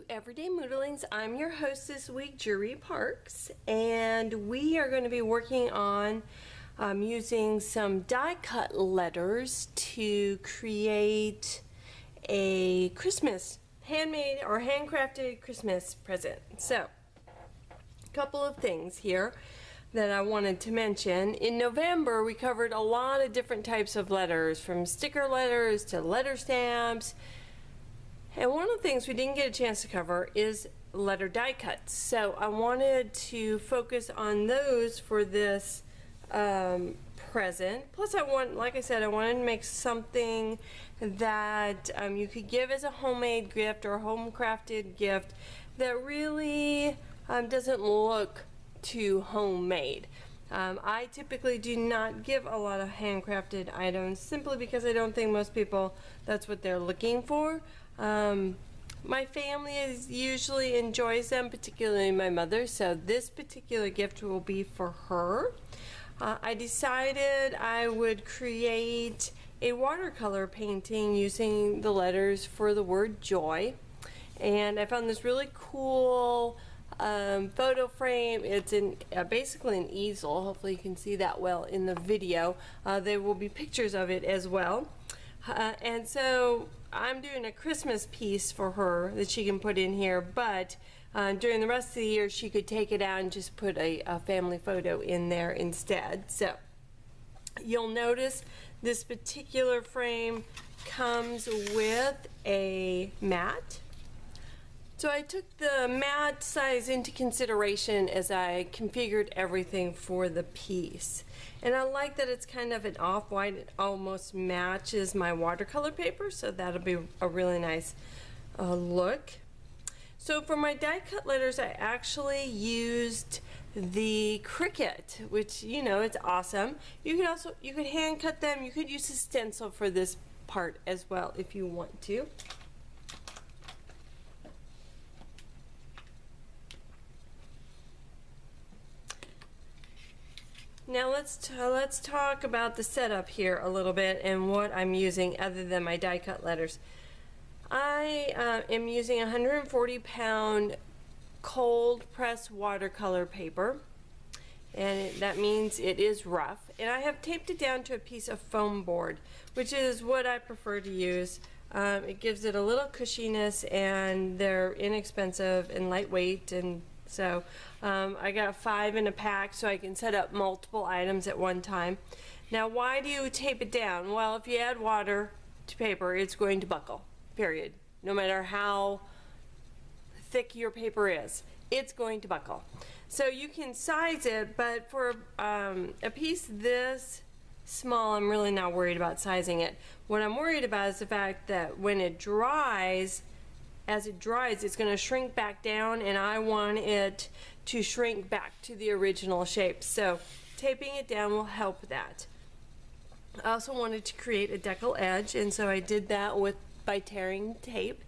Everyday Moodlings. I'm your host this week, Jury Parks, and we are going to be working on using some die cut letters to create a Christmas handmade or handcrafted Christmas present. So, a couple of things here that I wanted to mention. In November, we covered a lot of different types of letters, from sticker letters to letter stamps. And one of the things we didn't get a chance to cover is letter die cuts. So I wanted to focus on those for this present. Plus like I said, I wanted to make something that you could give as a homemade gift or a home-crafted gift that really doesn't look too homemade. I typically do not give a lot of handcrafted items simply because I don't think most people, that's what they're looking for. My family usually enjoys them, particularly my mother, so this particular gift will be for her. I decided I would create a watercolor painting using the letters for the word joy, and I found this really cool photo frame. It's basically an easel. Hopefully you can see that well in the video. There will be pictures of it as well. And so I'm doing a Christmas piece for her that she can put in here, but during the rest of the year she could take it out and just put a family photo in there instead. So you'll notice this particular frame comes with a mat. So I took the mat size into consideration as I configured everything for the piece. And I like that it's kind of an off-white. It almost matches my watercolor paper, so that'll be a really nice look. So for my die cut letters, I actually used the Cricut, which, you know, it's awesome. You could hand cut them. You could use a stencil for this part as well if you want to. Now let's talk about the setup here a little bit and what I'm using other than my die cut letters. I am using 140-pound cold press watercolor paper, and that means it is rough. And I have taped it down to a piece of foam board, which is what I prefer to use. It gives it a little cushiness, and they're inexpensive and lightweight, and so I got 5 in a pack so I can set up multiple items at one time. Now, why do you tape it down? Well, if you add water to paper, it's going to buckle, period. No matter how thick your paper is, it's going to buckle. So you can size it, but for a piece this small, I'm really not worried about sizing it. What I'm worried about is the fact that when it dries, as it dries, it's going to shrink back down, and I want it to shrink back to the original shape. So taping it down will help that. I also wanted to create a decal edge, and so I did that by tearing tape.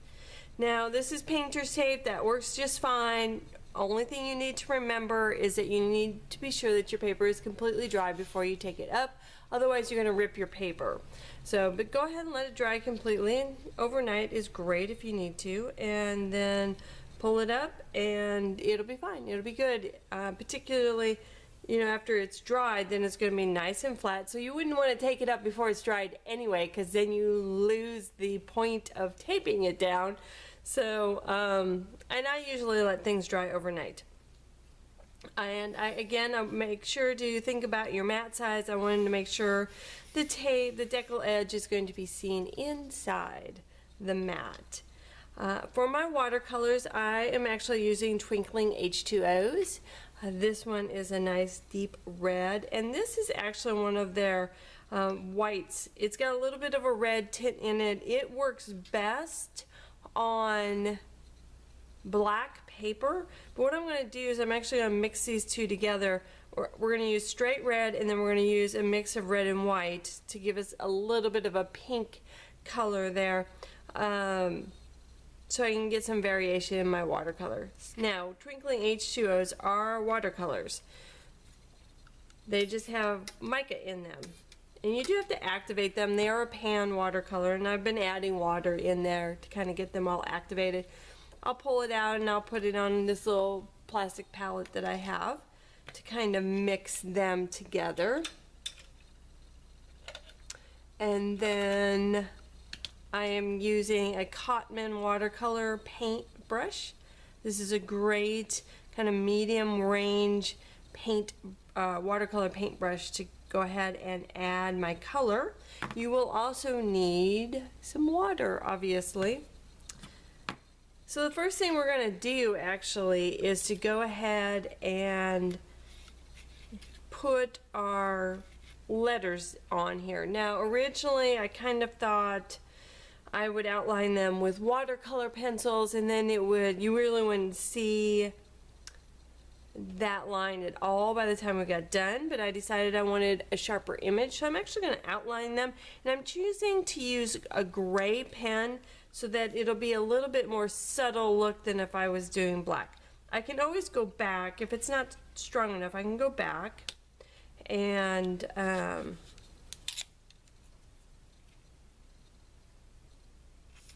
Now, this is painter's tape. That works just fine. Only thing you need to remember is that you need to be sure that your paper is completely dry before you take it up. Otherwise, you're going to rip your paper. So, but go ahead and let it dry completely. And overnight is great if you need to. And then pull it up, and it'll be fine. It'll be good. Particularly, you know, after it's dried, then it's going to be nice and flat. So you wouldn't want to take it up before it's dried anyway, because then you lose the point of taping it down. So, and I usually let things dry overnight. And I make sure to think about your mat size. I wanted to make sure the decal edge is going to be seen inside the mat. For my watercolors, I am actually using Twinkling H2Os. This one is a nice deep red, and this is actually one of their whites. It's got a little bit of a red tint in it. It works best on black paper, but what I'm going to do is I'm actually going to mix these two together. We're going to use straight red, and then we're going to use a mix of red and white to give us a little bit of a pink color there, so I can get some variation in my watercolors. Now, Twinkling H2Os are watercolors. They just have mica in them. And you do have to activate them. They are a pan watercolor, and I've been adding water in there to kind of get them all activated. I'll pull it out and I'll put it on this little plastic palette that I have to kind of mix them together. And then I am using a Cotman watercolor paint brush. This is a great kind of medium range paint watercolor paintbrush to go ahead and add my color. You will also need some water, obviously. So the first thing we're going to do actually is to go ahead and put our letters on here. Now originally I kind of thought I would outline them with watercolor pencils, and then you really wouldn't see that line at all by the time we got done, but I decided I wanted a sharper image, so I'm actually going to outline them, and I'm choosing to use a gray pen so that it'll be a little bit more subtle look than if I was doing black. I can always go back if it's not strong enough. I can go back and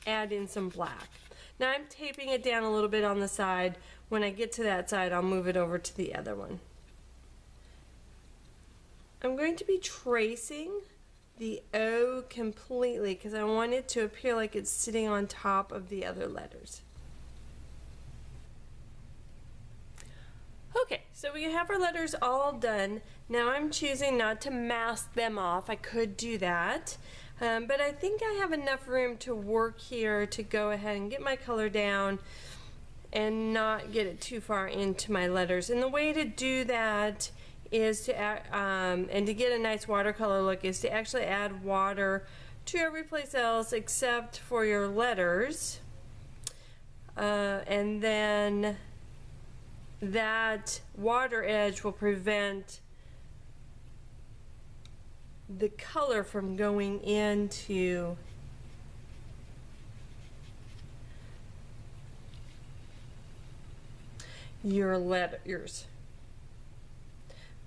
add in some black. Now I'm taping it down a little bit on the side. When I get to that side, I'll move it over to the other one. I'm going to be tracing the O completely because I want it to appear like it's sitting on top of the other letters. Okay, so we have our letters all done. Now I'm choosing not to mask them off. I could do that. But I think I have enough room to work here to go ahead and get my color down and not get it too far into my letters. And the way to do that is to and to get a nice watercolor look is to actually add water to every place else except for your letters. And then that water edge will prevent the color from going into your letters,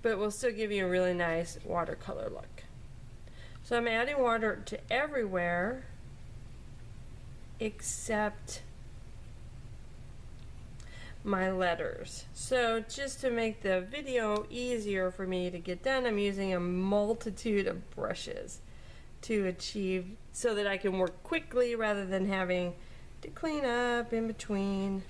but will still give you a really nice watercolor look. So I'm adding water to everywhere except my letters. So just to make the video easier for me to get done, I'm using a multitude of brushes to achieve so that I can work quickly rather than having to clean up in between.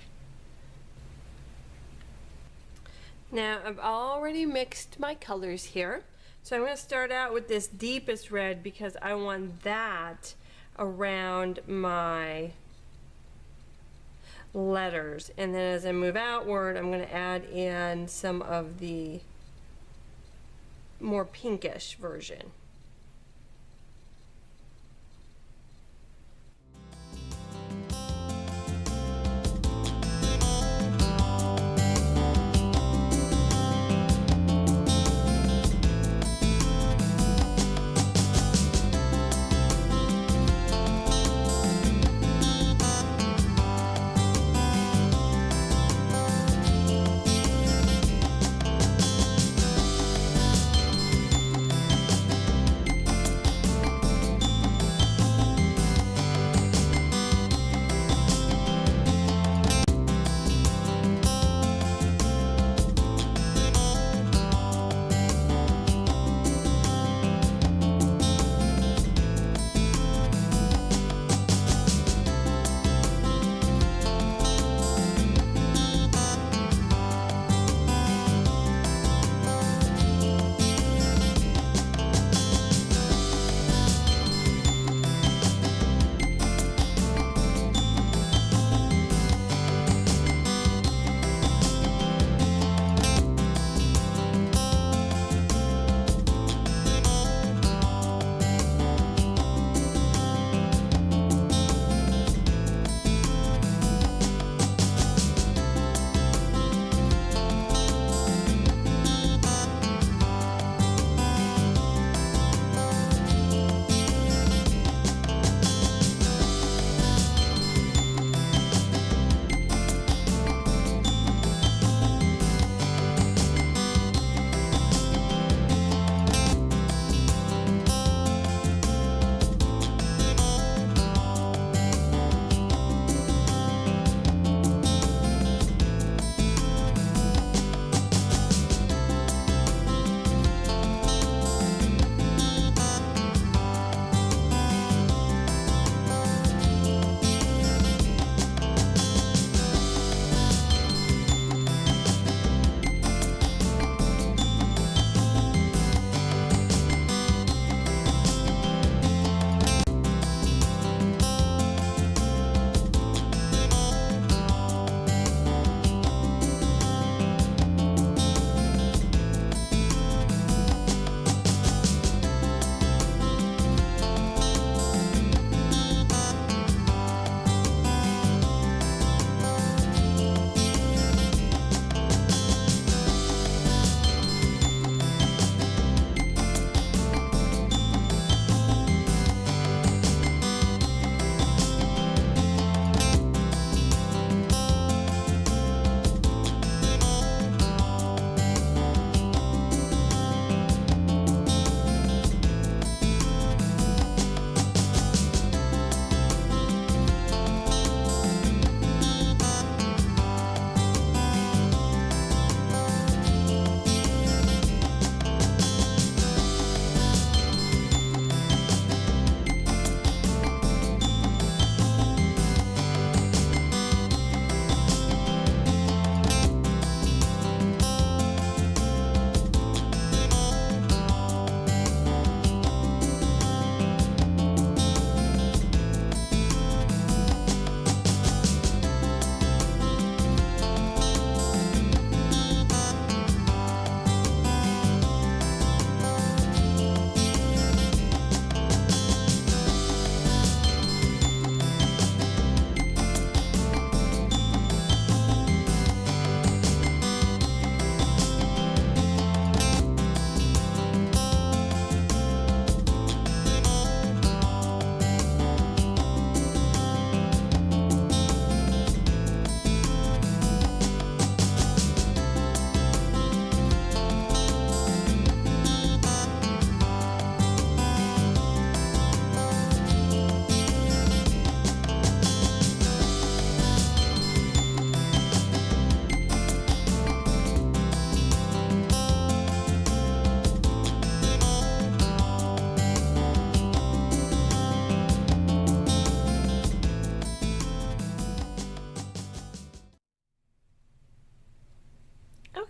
Now I've already mixed my colors here, so I'm going to start out with this deepest red because I want that around my letters, and then as I move outward I'm going to add in some of the more pinkish version.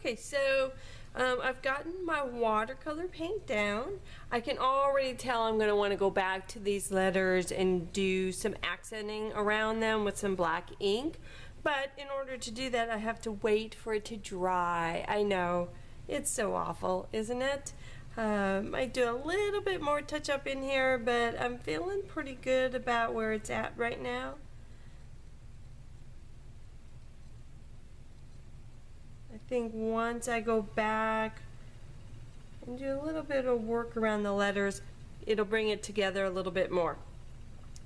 Okay, so I've gotten my watercolor paint down. I can already tell I'm going to want to go back to these letters and do some accenting around them with some black ink. But in order to do that, I have to wait for it to dry. I know, it's so awful, isn't it? I do a little bit more touch up in here, but I'm feeling pretty good about where it's at right now. I think once I go back and do a little bit of work around the letters, it'll bring it together a little bit more.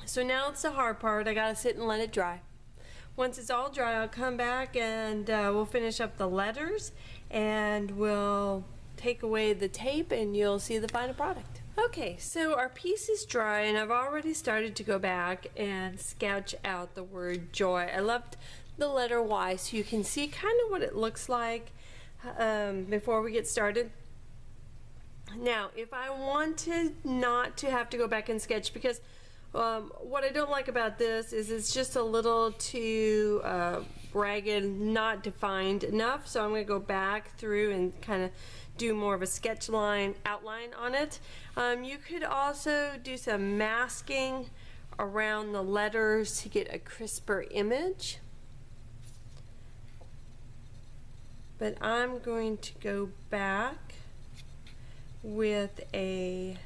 So now it's the hard part. I gotta sit and let it dry. Once it's all dry, I'll come back and we'll finish up the letters and we'll take away the tape and you'll see the final product. Okay, so our piece is dry and I've already started to go back and sketch out the word joy. I left the letter Y so you can see kind of what it looks like before we get started. Now, if I wanted not to have to go back and sketch, because what I don't like about this is it's just a little too ragged, not defined enough, so I'm going to go back through and kind of do more of a sketch line outline on it. You could also do some masking around the letters to get a crisper image. But I'm going to go back with a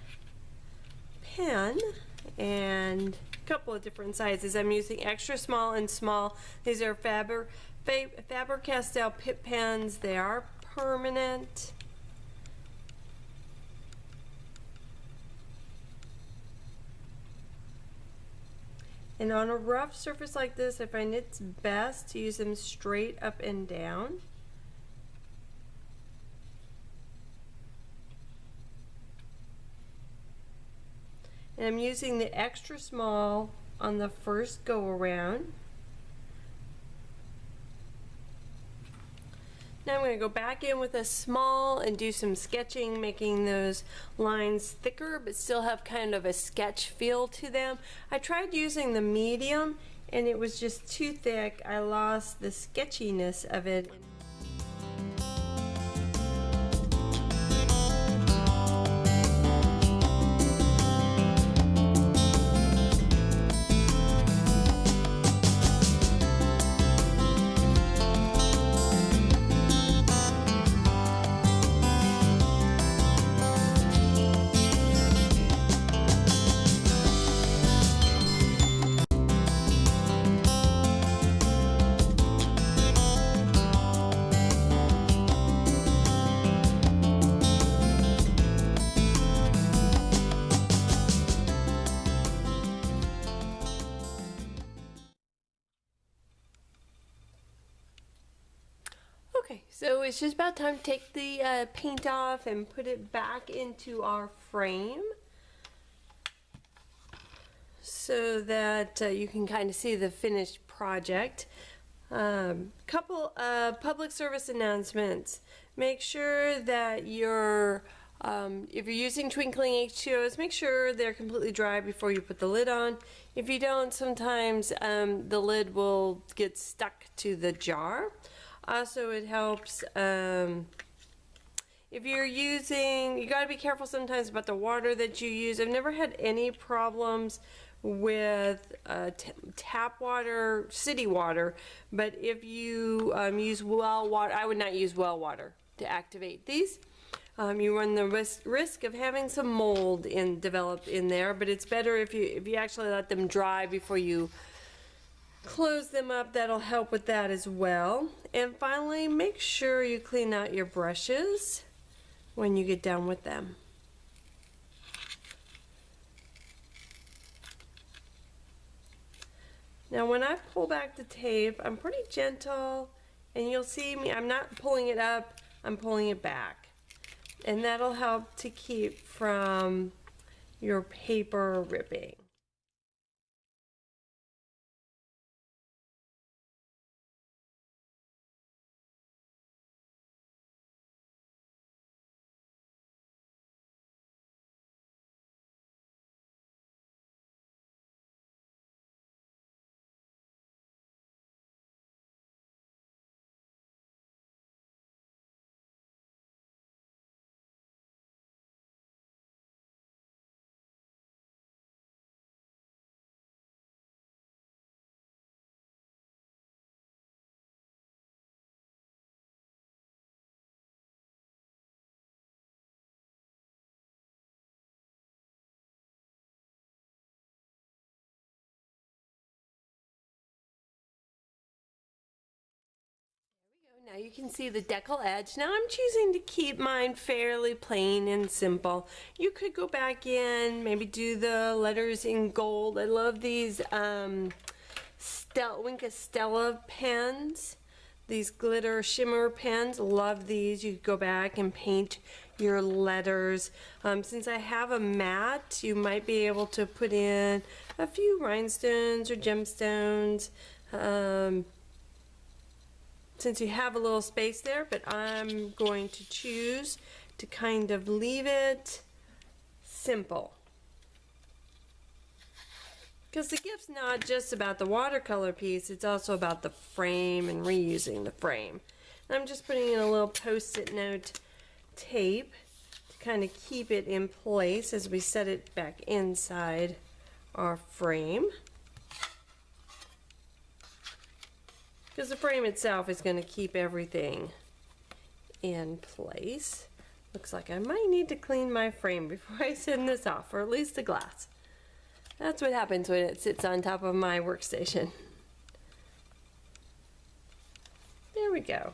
pen and a couple of different sizes. I'm using extra small and small. These are Faber-Castell Pitt pens. They are permanent. And on a rough surface like this, I find it's best to use them straight up and down. And I'm using the extra small on the first go around. Now I'm going to go back in with a small and do some sketching, making those lines thicker but still have kind of a sketch feel to them. I tried using the medium and it was just too thick. I lost the sketchiness of it. Okay, so it's just about time to take the paint off and put it back into our frame so that you can kind of see the finished project. Couple of public service announcements. Make sure that if you're using twinkling H2Os, make sure they're completely dry before you put the lid on. If you don't, sometimes the lid will get stuck to the jar. Also, it helps if you're using, you got to be careful sometimes about the water that you use. I've never had any problems with tap water, city water, but if you use well water, I would not use well water to activate these. You run the risk of having some mold develop in there, but it's better if you actually let them dry before you close them up. That'll help with that as well. And finally, make sure you clean out your brushes when you get done with them. Now when I pull back the tape, I'm pretty gentle, and you'll see me, I'm not pulling it up, I'm pulling it back. And that'll help to keep from your paper ripping. Now you can see the decal edge. Now I'm choosing to keep mine fairly plain and simple. You could go back in, maybe do the letters in gold. I love these Wink Stella pens, these glitter shimmer pens. Love these. You could go back and paint your letters. Since I have a mat, you might be able to put in a few rhinestones or gemstones. Since you have a little space there, but I'm going to choose to kind of leave it simple. Because the gift's not just about the watercolor piece, it's also about the frame and reusing the frame. And I'm just putting in a little post-it note tape to kind of keep it in place as we set it back inside our frame. Because the frame itself is going to keep everything in place. Looks like I might need to clean my frame before I send this off, or at least the glass. That's what happens when it sits on top of my workstation. There we go.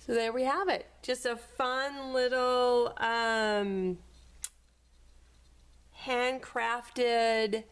So there we have it. Just a fun little handcrafted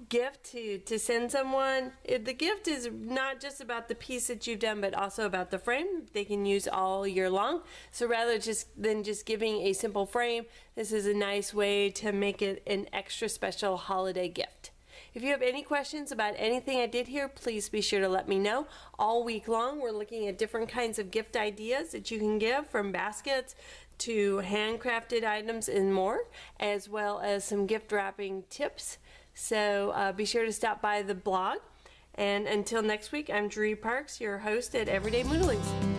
gift to send someone. The gift is not just about the piece that you've done, but also about the frame they can use all year long. So rather than just giving a simple frame, this is a nice way to make it an extra special holiday gift. If you have any questions about anything I did here, please be sure to let me know. All week long, we're looking at different kinds of gift ideas that you can give, from baskets to handcrafted items and more, as well as some gift wrapping tips. So be sure to stop by the blog. And until next week, I'm Drew Parks, your host at Everyday Moodlings.